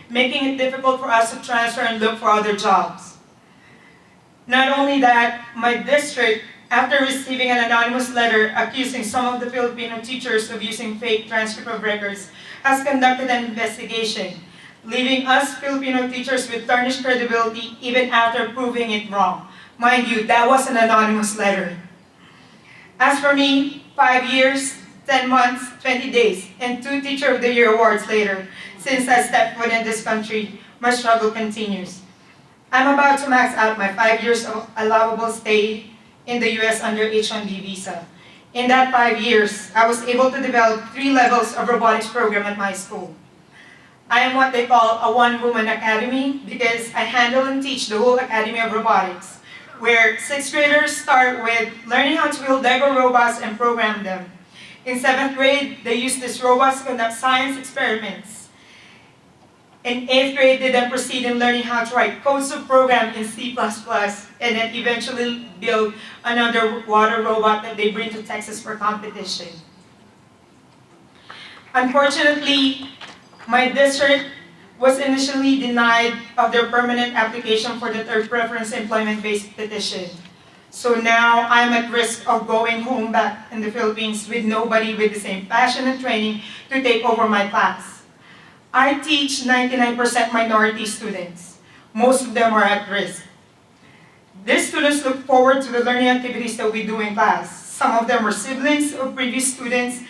making it difficult for us to transfer and look for other jobs. Not only that, my district, after receiving an anonymous letter accusing some of the Filipino teachers of using fake transcript of records, has conducted an investigation, leaving us Filipino teachers with tarnished credibility even after proving it wrong. Mind you, that was an anonymous letter. As for me, 5 years, 10 months, 20 days, and 2 Teacher of the Year awards later, since I stepped foot in this country, my struggle continues. I'm about to max out my 5 years of allowable stay in the US under H-1B visa. In that 5 years, I was able to develop 3 levels of robotics program at my school. I am what they call a one-woman academy because I handle and teach the whole Academy of Robotics, where 6th graders start with learning how to build Lego robots and program them. In 7th grade, they use these robots to conduct science experiments. In 8th grade, they then proceed in learning how to write codes of program in C++, and then eventually build an underwater robot that they bring to Texas for competition. Unfortunately, my district was initially denied of their permanent application for the third preference employment-based petition. So now I'm at risk of going home back in the Philippines with nobody with the same passion and training to take over my class. I teach 99% minority students. Most of them are at risk. These students look forward to the learning activities that we do in class. Some of them are siblings of previous students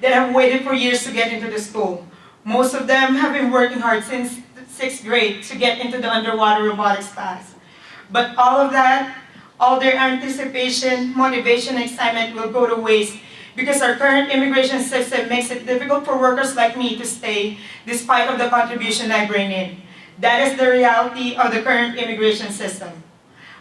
that have waited for years to get into the school. Most of them have been working hard since 6th grade to get into the underwater robotics class. But all of that, all their anticipation, motivation, and excitement will go to waste because our current immigration system makes it difficult for workers like me to stay despite of the contribution I bring in. That is the reality of the current immigration system.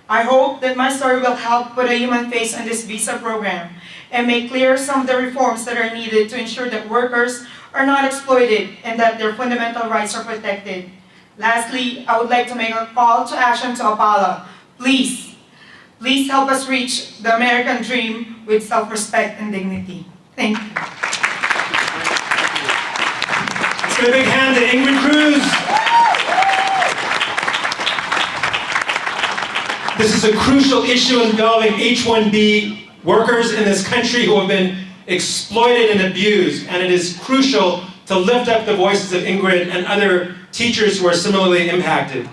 I hope that my story will help put a human face on this visa program and make clear some of the reforms that are needed to ensure that workers are not exploited and that their fundamental rights are protected. Lastly, I would like to make a call to action to APALA. Please help us reach the American dream with self-respect and dignity. Thank you. Let's give a big hand to Ingrid Cruz. This is a crucial issue involving H-1B workers in this country who have been exploited and abused, and it is crucial to lift up the voices of Ingrid and other teachers who are similarly impacted.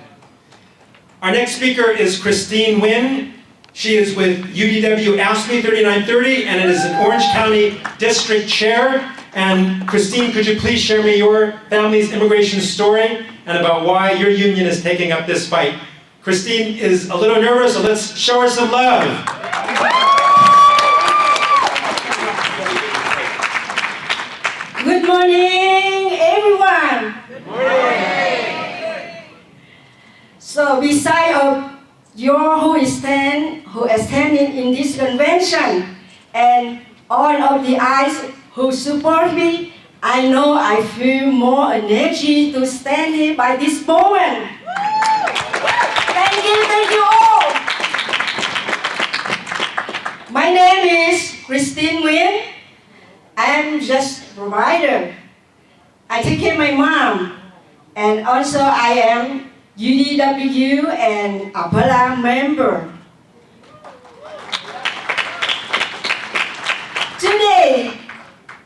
Our next speaker is Nguyen. She is with UDW AFSCME 3930, and it is an Orange County District Chair. And Christine, could you please share me your family's immigration story and about why your union is taking up this fight? Christine is a little nervous, so let's show her some love. Good morning, everyone. Good morning. So, besides you who is standing in this convention and all of the eyes who support me, I know I feel more energy to stand here by this moment. Thank you all. My name is Nguyen. I'm just a provider. I take care of my mom, and also I am UDW and APALA'S member. Today,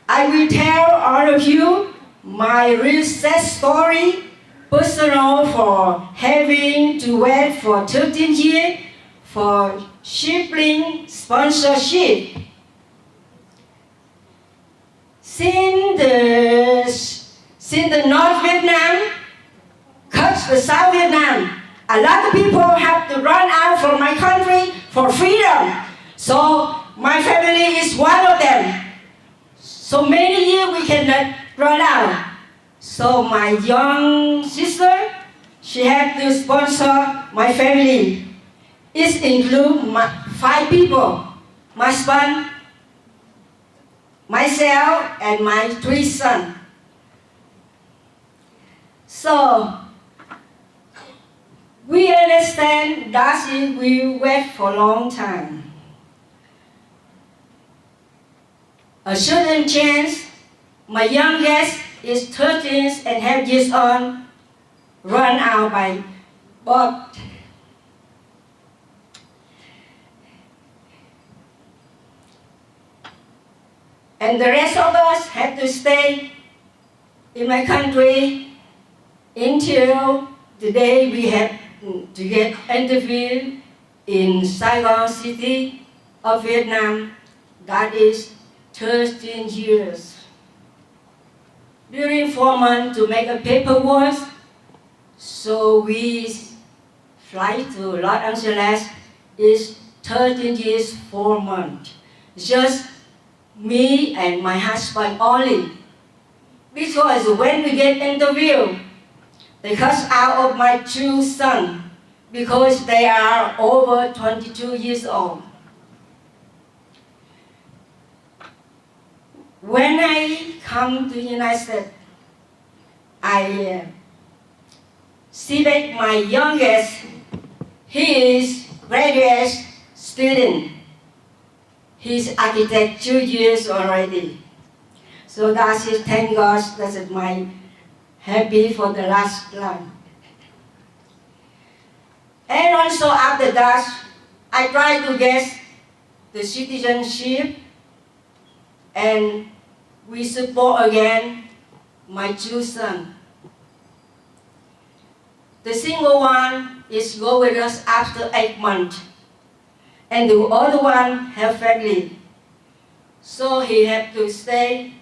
I will tell all of you my real sad story, personal for having to wait for 13 years for sibling sponsorship. Since the North Vietnam cuts the South Vietnam, a lot of people have to run out from my country for freedom. So my family is one of them. So many years we cannot run out. So my young sister, she had to sponsor my family. It includes 5 people: my husband, myself, and my 3 sons. So we understand that it will wait for a long time. A certain chance, my youngest is 13 and half years old, run out by birth. And the rest of us have to stay in my country until the day we have to get interviewed in Saigon City of Vietnam. That is 13 years. During 4 months to make a paperwork, so we flight to Los Angeles is 13 years, 4 months. Just me and my husband only. Because when we get interviewed, they cut out of my 2 sons because they are over 22 years old. When I come to the United States, I select my youngest. He is graduate student. He's architect 2 years already. So that's it. Thank God. That's my happy for the last line. And also after that, I try to get the citizenship, and we support again my 2 sons. The single one is go with us after 8 months, and the other one have family, so he have to stay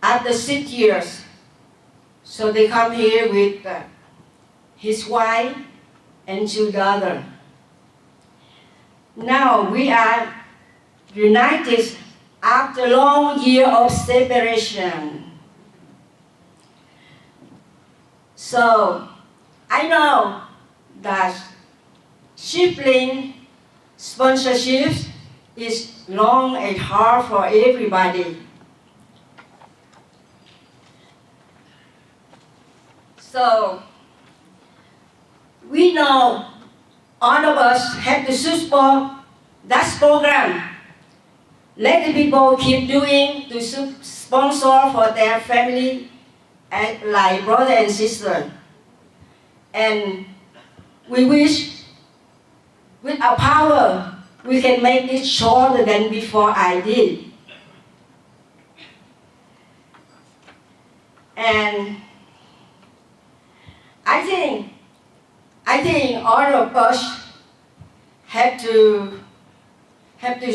after 6 years. So they come here with his wife and 2 daughters. Now we are united after long year of separation. So I know that sibling sponsorship is long and hard for everybody. So we know all of us have to support that program. Let the people keep doing to sponsor for their family, and like brother and sister. And we wish with our power we can make it shorter than before I did. And I think all of us have to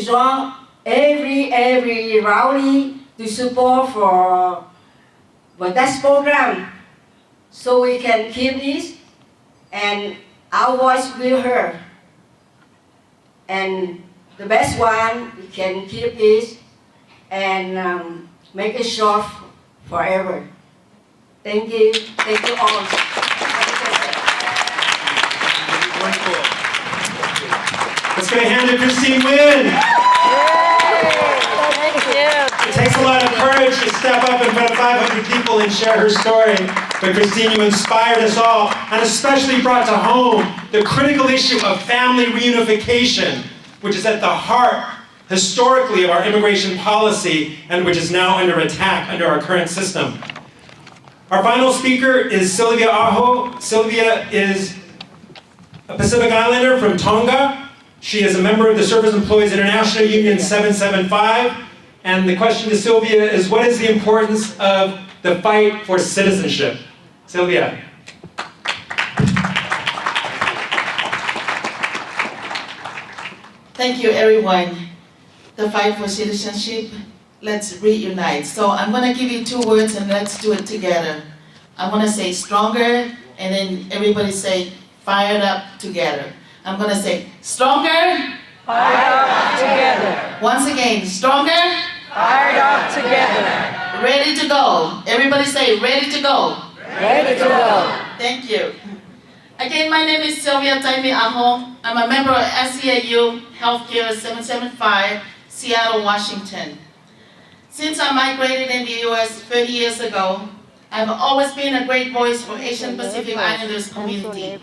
join every rally to support for that program, so we can keep this and our voice will heard. And the best one we can keep this and make it short forever. Thank you all. Wonderful. Let's give a hand to Christine Nguyen. It takes a lot of courage to step up in front of 500 people and share her story. But Christine, you inspired us all, and especially brought to home the critical issue of family reunification, which is at the heart, historically, of our immigration policy, and which is now under attack under our current system. Our final speaker is Sylvia Aho. Sylvia is a Pacific Islander from Tonga. She is a member of the Service Employees International Union 775. And the question to Sylvia is, what is the importance of the fight for citizenship? Sylvia. Thank you, everyone. The fight for citizenship, let's reunite. So I'm going to give you 2 words and let's do it together. I'm going to say stronger, and then everybody say fired up together. I'm going to say stronger, fired up together. Once again, stronger, fired up together. Ready to go. Everybody say ready to go. Ready to go. Thank you. Again, my name is Sylvia Taimi Aho. I'm a member of SEIU Healthcare 775, Seattle, Washington. Since I migrated in the US 30 years ago, I've always been a great voice for Asian Pacific Islanders community.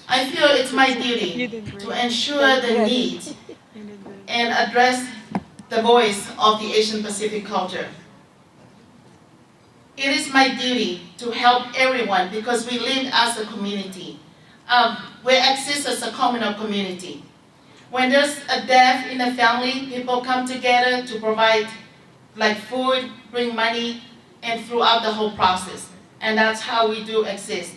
I feel it's my duty to ensure the needs and address the voice of the Asian Pacific culture. It is my duty to help everyone because we live as a community. We exist as a communal community. When there's a death in the family, people come together to provide like food, bring money, and throughout the whole process. And that's how we do exist.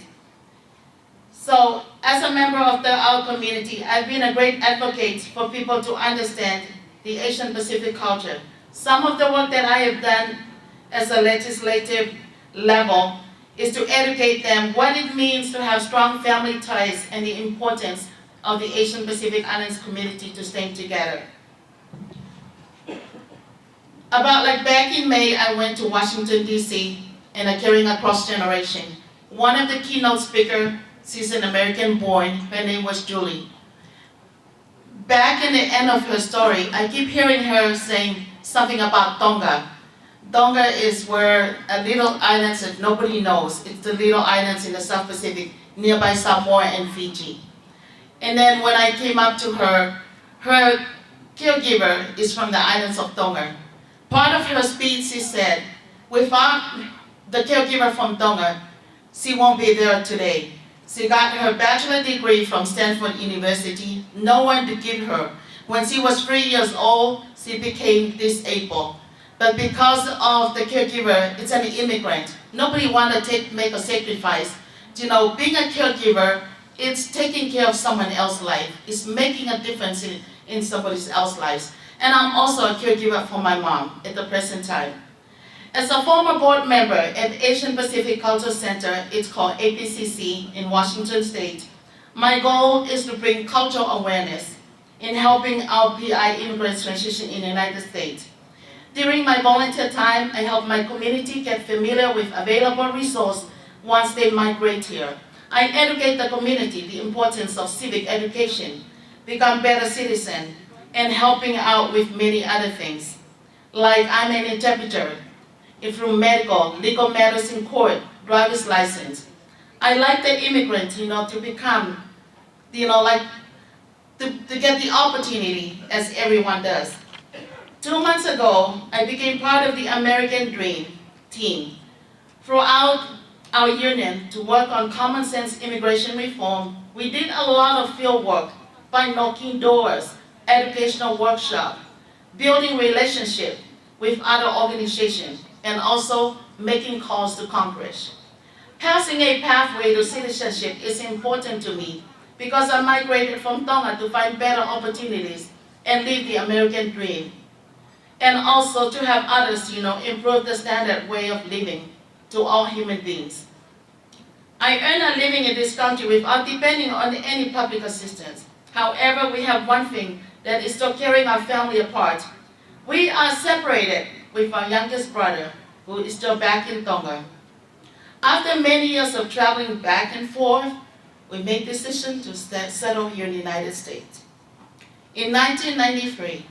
So as a member of our community, I've been a great advocate for people to understand the Asian Pacific culture. Some of the work that I have done as a legislative level is to educate them what it means to have strong family ties and the importance of the Asian Pacific Islands community to stay together. About like back in May, I went to Washington, D.C. and a Caring Across Generation. One of the keynote speakers, she's an American born, her name was Julie. Back in the end of her story, I keep hearing her saying something about Tonga. Tonga is where a little island that nobody knows. It's the little islands in the South Pacific, nearby Samoa and Fiji. And then when I came up to her, her caregiver is from the islands of Tonga. Part of her speech, she said, without the caregiver from Tonga, she won't be there today. She got her bachelor's degree from Stanford University, no one to give her. When she was 3 years old, she became disabled. But because of the caregiver, it's an immigrant. Nobody wanted to make a sacrifice. You know, being a caregiver, it's taking care of someone else's life. It's making a difference in somebody else's life. And I'm also a caregiver for my mom at the present time. As a former board member at Asian Pacific Cultural Center, it's called APCC in Washington State, my goal is to bring cultural awareness in helping our PI immigrants transition in the United States. During my volunteer time, I help my community get familiar with available resources once they migrate here. I educate the community the importance of civic education, become better citizens, and helping out with many other things. Like I'm an interpreter through medical, legal matters in court, driver's license. I like the immigrant, to become, to get the opportunity as everyone does. 2 months ago, I became part of the American Dream team. Throughout our union to work on common sense immigration reform, we did a lot of field work by knocking doors, educational workshops, building relationships with other organizations, and also making calls to Congress. Passing a pathway to citizenship is important to me because I migrated from Tonga to find better opportunities and live the American dream. And also to have others, improve the standard way of living to all human beings. I earn a living in this country without depending on any public assistance. However, we have one thing that is still carrying our family apart. We are separated with our youngest brother, who is still back in Tonga. After many years of traveling back and forth, we made the decision to settle here in the United States. In 1993,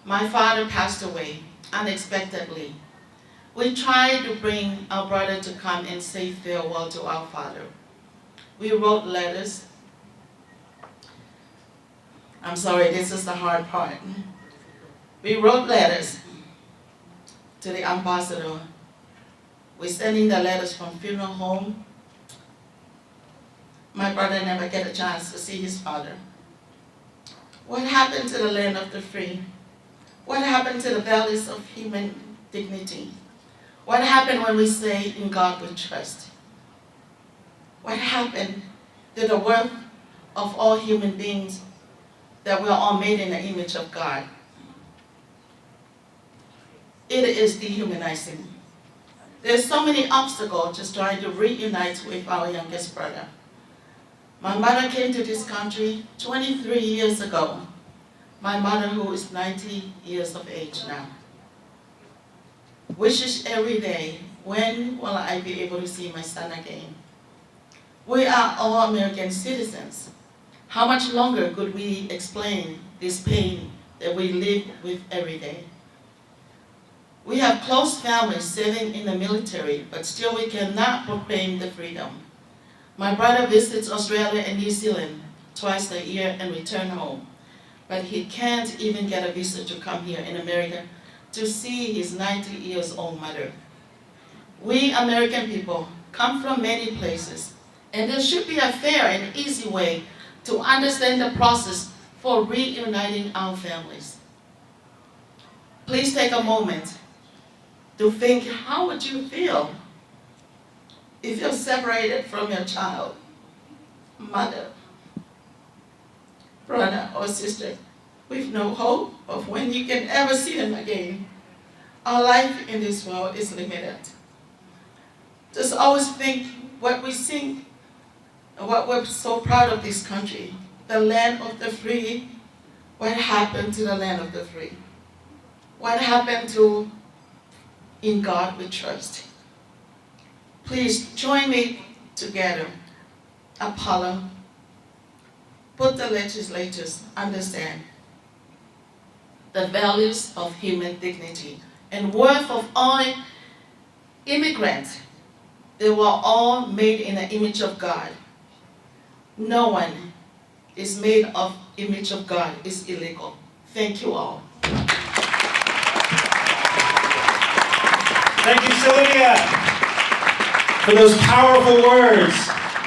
my father passed away unexpectedly. We tried to bring our brother to come and say farewell to our father. We wrote letters. I'm sorry, this is the hard part. We wrote letters to the ambassador. We're sending the letters from funeral home. My brother never get a chance to see his father. What happened to the land of the free? What happened to the values of human dignity? What happened when we say, in God we trust? What happened to the worth of all human beings, that we're all made in the image of God? It is dehumanizing. There's so many obstacles just trying to reunite with our youngest brother. My mother came to this country 23 years ago. My mother, who is 90 years of age now, wishes every day, when will I be able to see my son again? We are all American citizens. How much longer could we explain this pain that we live with every day? We have close families serving in the military, but still we cannot proclaim the freedom. My brother visits Australia and New Zealand twice a year and return home, but he can't even get a visa to come here in America to see his 90 years old mother. We American people come from many places, and there should be a fair and easy way to understand the process for reuniting our families. Please take a moment to think, how would you feel if you're separated from your child, mother, brother, or sister, with no hope of when you can ever see them again? Our life in this world is limited. just always think what we sing, and what we're so proud of this country, the land of the free. What happened to the land of the free? What happened to In God We Trust? Please join me together. APALA, put the legislators understand the values of human dignity and worth of all immigrants. They were all made in the image of God. No one is made of image of God is illegal. Thank you all. Thank you, Sylvia, for those powerful words.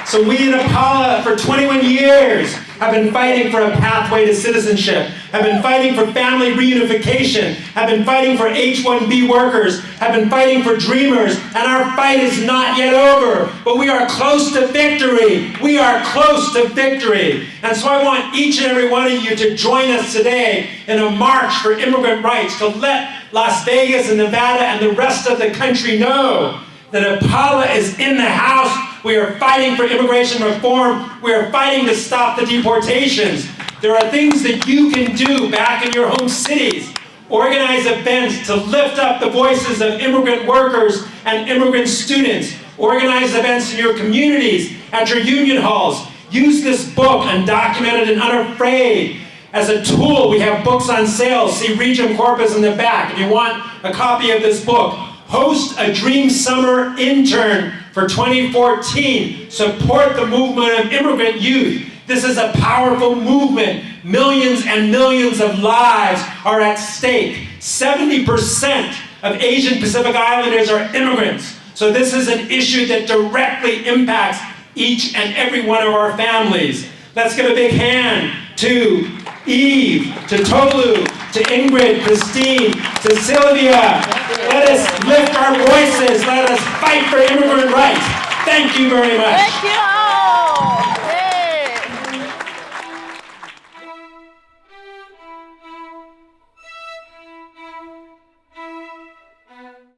So we in APALA for 21 years have been fighting for a pathway to citizenship, have been fighting for family reunification, have been fighting for H-1B workers, have been fighting for dreamers, and our fight is not yet over, but we are close to victory. We are close to victory. And so I want each and every one of you to join us today in a march for immigrant rights, to let Las Vegas and Nevada and the rest of the country know that APALA is in the house. We are fighting for immigration reform. We are fighting to stop the deportations. There are things that you can do back in your home cities. Organize events to lift up the voices of immigrant workers and immigrant students. Organize events in your communities, at your union halls. Use this book, Undocumented and Unafraid, as a tool. We have books on sale. See Regium Corpus in the back if you want a copy of this book. Host a Dream Summer Intern for 2014. Support the movement of immigrant youth. This is a powerful movement. Millions and millions of lives are at stake. 70% of Asian Pacific Islanders are immigrants. So this is an issue that directly impacts each and every one of our families. Let's give a big hand to Yves, to Tolu, to Ingrid, Christine, to Sylvia. Let us lift our voices. Let us fight for immigrant rights. Thank you very much. Thank you.